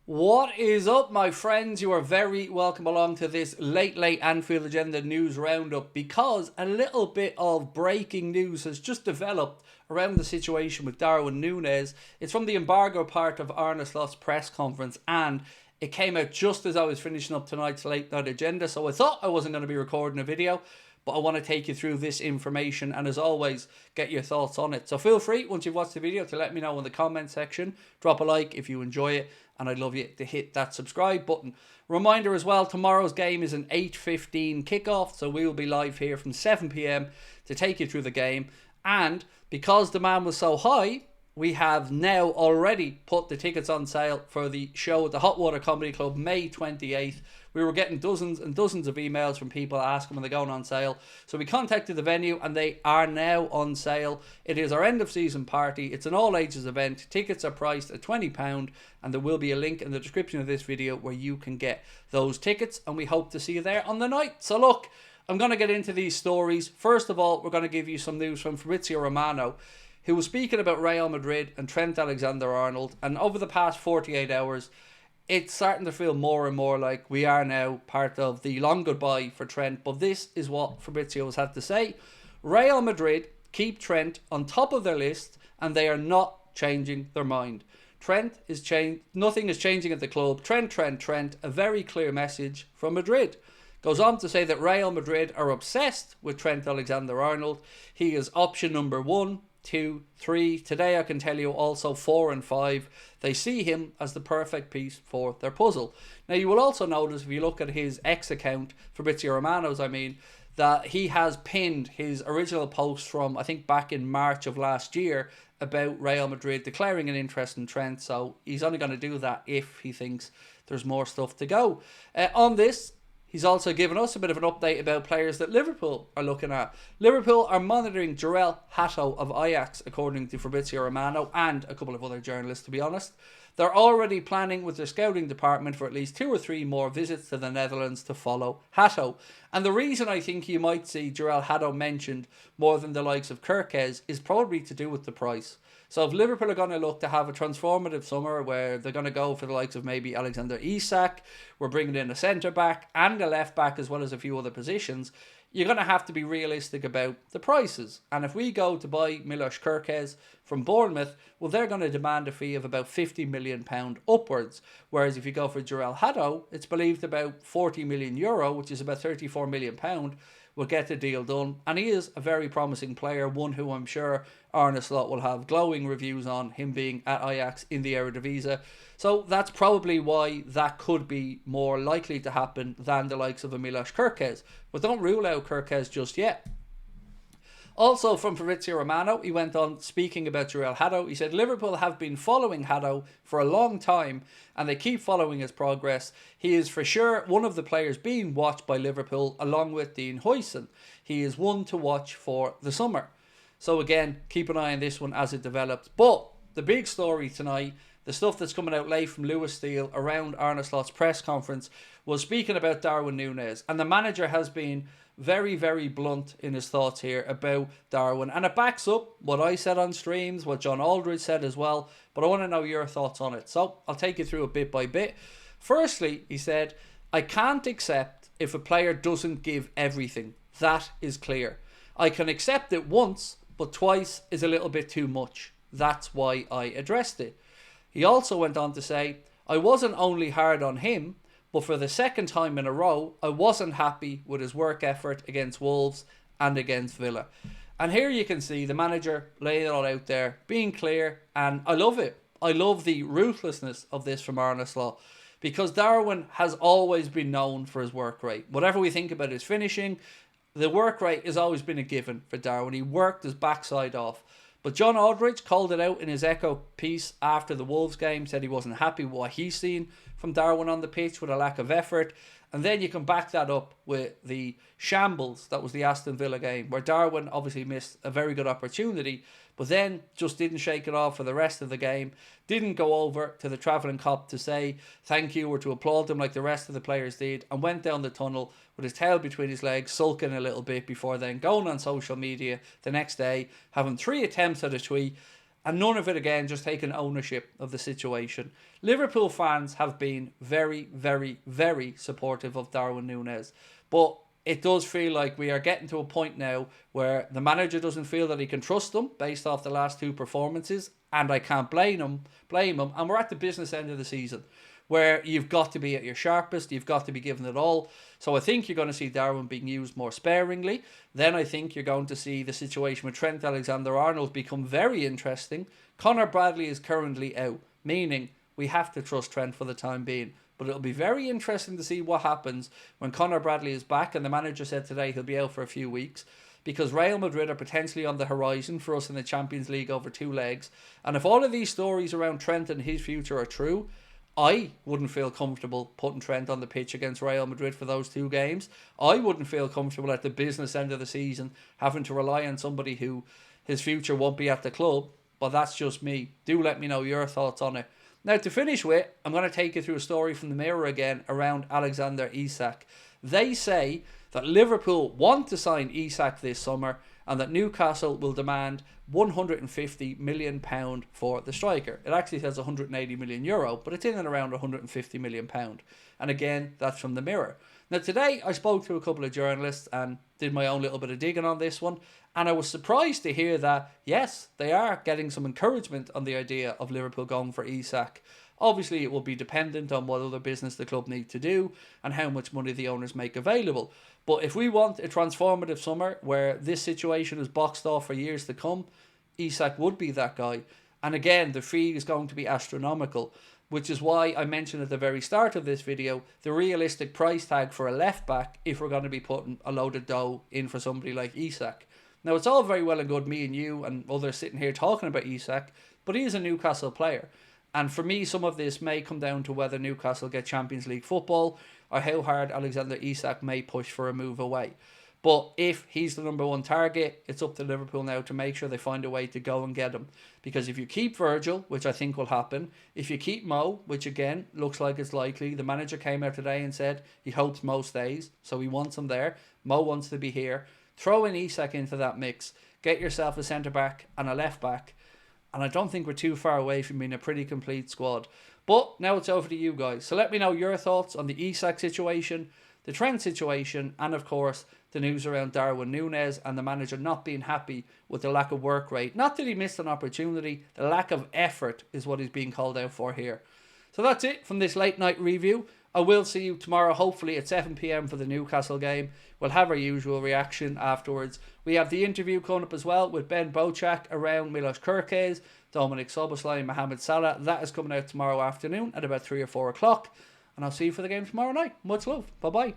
What is up, my friends? You are very welcome along to this late Anfield Agenda news roundup because a little bit of breaking news has just developed around the situation with Darwin Nunez. It's from the embargo part of Arne Slot's press conference, and it came out just as I was finishing up tonight's late night agenda, so I thought I wasn't going to be recording a video, but I want to take you through this information and, as always, get your thoughts on it. So feel free, once you've watched the video, to let me know in the comment section. Drop a like if you enjoy it, and I'd love you to hit that subscribe button. Reminder as well, tomorrow's game is an 8:15 kickoff, so we will be live here from 7 p.m. to take you through the game. And because demand was so high, we have now already put the tickets on sale for the show at the Hot Water Comedy Club, May 28th. We were getting dozens and dozens of emails from people asking when they're going on sale. So we contacted the venue and they are now on sale. It is our end of season party. It's an all ages event. Tickets are priced at £20 and there will be a link in the description of this video where you can get those tickets, and we hope to see you there on the night. So look, I'm going to get into these stories. First of all, we're going to give you some news from Fabrizio Romano, who was speaking about Real Madrid and Trent Alexander-Arnold, and over the past 48 hours, it's starting to feel more and more like we are now part of the long goodbye for Trent. But this is what Fabrizio has had to say. Real Madrid keep Trent on top of their list and they are not changing their mind. Trent is changed. Nothing is changing at the club. Trent. A very clear message from Madrid. Goes on to say that Real Madrid are obsessed with Trent Alexander-Arnold. He is option number 1, 2, 3. Today I can tell you also 4 and 5. They see him as the perfect piece for their puzzle. Now you will also notice, if you look at his X account, Fabrizio Romano's that he has pinned his original post from, I think, back in March of last year about Real Madrid declaring an interest in Trent. So he's only going to do that if he thinks there's more stuff to go. On this, he's also given us a bit of an update about players that Liverpool are looking at. Liverpool are monitoring Jarell Hatto of Ajax, according to Fabrizio Romano and a couple of other journalists, to be honest. They're already planning with their scouting department for at least 2 or 3 more visits to the Netherlands to follow Hatto. And the reason I think you might see Jarell Hatto mentioned more than the likes of Kirkes is probably to do with the price. So if Liverpool are going to look to have a transformative summer where they're going to go for the likes of maybe Alexander Isak, we're bringing in a centre-back and a left-back as well as a few other positions, you're going to have to be realistic about the prices. And if we go to buy Milos Kirkes from Bournemouth, well, they're going to demand a fee of about £50 million upwards. Whereas if you go for Jarell Hatto, it's believed about €40 million, which is about £34 million, will get the deal done. And he is a very promising player, one who I'm sure Arne Slot will have glowing reviews on, him being at Ajax in the Eredivisie. So that's probably why that could be more likely to happen than the likes of a Milos Kirkes. But don't rule out Kirkes just yet. Also from Fabrizio Romano, he went on speaking about Jarell Hatto. He said Liverpool have been following Hatto for a long time and they keep following his progress. He is for sure one of the players being watched by Liverpool along with Dean Huijsen. He is one to watch for the summer. So again, keep an eye on this one as it develops. But the big story tonight, the stuff that's coming out late from Lewis Steele around Arne Slot's press conference, was speaking about Darwin Nunez. And the manager has been very, very blunt in his thoughts here about Darwin. And it backs up what I said on streams, what John Aldridge said as well. But I want to know your thoughts on it. So I'll take you through it bit by bit. Firstly, he said, I can't accept if a player doesn't give everything. That is clear. I can accept it once, but twice is a little bit too much. That's why I addressed it. He also went on to say, I wasn't only hard on him, but for the second time in a row, I wasn't happy with his work effort against Wolves and against Villa. And here you can see the manager laying it all out there, being clear, and I love it. I love the ruthlessness of this from Arne Slot, because Darwin has always been known for his work rate. Whatever we think about his finishing, the work rate has always been a given for Darwin. He worked his backside off. But John Aldridge called it out in his Echo piece after the Wolves game, said he wasn't happy with what he's seen from Darwin on the pitch with a lack of effort. And then you can back that up with the shambles that was the Aston Villa game, where Darwin obviously missed a very good opportunity, but then just didn't shake it off for the rest of the game. Didn't go over to the travelling cop to say thank you or to applaud them like the rest of the players did, and went down the tunnel with his tail between his legs, sulking a little bit before then going on social media the next day, having 3 attempts at a tweet And none of it, again, just taking ownership of the situation. Liverpool fans have been very, very, very supportive of Darwin Nunez. But it does feel like we are getting to a point now where the manager doesn't feel that he can trust them based off the last two performances. And I can't blame him. And we're at the business end of the season, where you've got to be at your sharpest, you've got to be giving it all. So I think you're going to see Darwin being used more sparingly. Then I think you're going to see the situation with Trent Alexander-Arnold become very interesting. Conor Bradley is currently out, meaning we have to trust Trent for the time being. But it'll be very interesting to see what happens when Conor Bradley is back, and the manager said today he'll be out for a few weeks, because Real Madrid are potentially on the horizon for us in the Champions League over two legs. And if all of these stories around Trent and his future are true, I wouldn't feel comfortable putting Trent on the pitch against Real Madrid for those two games. I wouldn't feel comfortable at the business end of the season having to rely on somebody who his future won't be at the club. But that's just me. Do let me know your thoughts on it. Now, to finish with, I'm going to take you through a story from the Mirror again around Alexander Isak. They say that Liverpool want to sign Isak this summer and that Newcastle will demand £150 million for the striker. It actually says €180 million, but it's in and around £150 million. And again, that's from the Mirror. Now, today I spoke to a couple of journalists and did my own little bit of digging on this one. And I was surprised to hear that, yes, they are getting some encouragement on the idea of Liverpool going for Isak. Obviously, it will be dependent on what other business the club need to do and how much money the owners make available. But if we want a transformative summer where this situation is boxed off for years to come, Isak would be that guy. And again, the fee is going to be astronomical, which is why I mentioned at the very start of this video the realistic price tag for a left back if we're going to be putting a load of dough in for somebody like Isak. Now, it's all very well and good, me and you and others sitting here talking about Isak, but he is a Newcastle player. And for me, some of this may come down to whether Newcastle get Champions League football or how hard Alexander Isak may push for a move away. But if he's the number one target, it's up to Liverpool now to make sure they find a way to go and get him. Because if you keep Virgil, which I think will happen, if you keep Mo, which again looks like it's likely, the manager came out today and said he hopes Mo stays, so he wants him there. Mo wants to be here. Throw in Isak into that mix. Get yourself a centre-back and a left-back. And I don't think we're too far away from being a pretty complete squad. But now it's over to you guys. So let me know your thoughts on the Isak situation, the Trent situation, and of course, the news around Darwin Nunez and the manager not being happy with the lack of work rate. Not that he missed an opportunity, the lack of effort is what he's being called out for here. So that's it from this late night review. I will see you tomorrow, hopefully at 7 PM for the Newcastle game. We'll have our usual reaction afterwards. We have the interview coming up as well with Ben Bochak around Milos Kerkez, Dominic Soboslai and Mohamed Salah. That is coming out tomorrow afternoon at about 3 or 4 o'clock. And I'll see you for the game tomorrow night. Much love. Bye-bye.